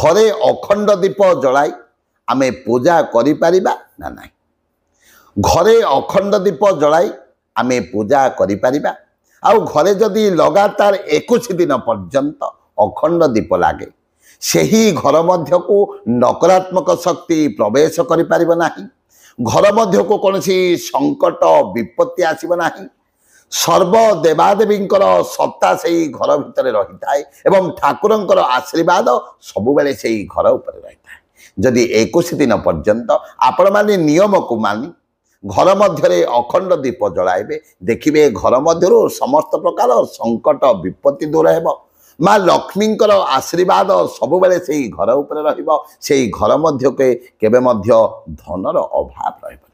घरे अखंड दीप जलाई आमे पूजा करि परिबा ना नाही। घरे अखंड दीप जलाई आमे पूजा करि परिबा। आउ घरे जदि लगातार 21 दिन पर्यंत अखंड दीप लागे सेही घर मध्य को नकारात्मक शक्ति प्रवेश करि परिबो नाही। घर मध्य को कोनसी संकट विपत्ति आसीबो नाही। सर्व देवादेवींकर सत्ता से घर भितर रही थाए एवं ठाकुरंकर आशीर्वाद सबु बेले से घर ऊपर रही थाए। जदि 21 दिन पर्यंत आपण माने नियम को मानी घर मध्य अखंड दीप जलाइबे देखिबे घर मध्य समस्त प्रकार संकट विपत्ति दूर हेबो। माँ लक्ष्मींकर आशीर्वाद सबु बेले से घर ऊपर रहिबो। से घर मध्य के केबे मध्य धनर अभाव रहिबो।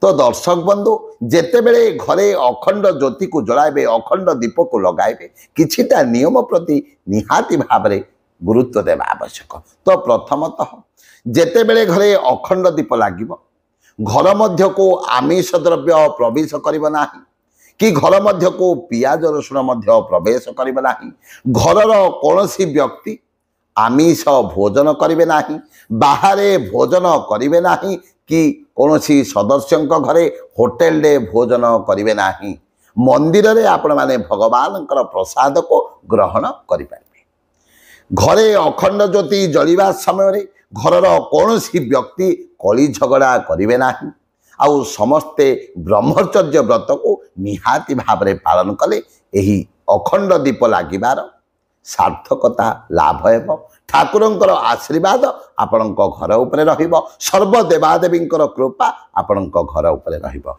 तो दर्शक बंधु जेते बेले घरे अखंड ज्योति को जलाइबे अखंड दीप को लगाइबे किछिटा नियम प्रति निहाती भाव में गुरुत्व देवा आवश्यक। तो प्रथमतः जेते बेले घरे अखंड दीप लागिबो घर मध्य को आमिष द्रव्य प्रवेश करिबो नाही कि घर मध्य को पियाज रसुण मध्य प्रवेश करिबो नाही। घरर कोनोसी व्यक्ति आमिष भोजन करिबे नाही, बाहरे भोजन करिबे नाही कि कौनसी सदस्य घरे होटेल डे भोजन करिबे नाही। मंदिर रे आपण माने भगवान प्रसाद को ग्रहण करि पारिबे। घरे अखंड ज्योति जलिबा समय रे घरर कौनसी व्यक्ति कली झगड़ा करिबे नाही। आउ समस्ते ब्रह्मचर्य व्रत को निहाती भाव में पालन कले एही अखंड दीप लागिबार सार्थकता लाभ हेब। ठाकुरंकर आशीर्वाद आपणक घर उपरे रहिबो। सर्व देवादेवींकर कृपा आपणक घर उपरे रहिबो।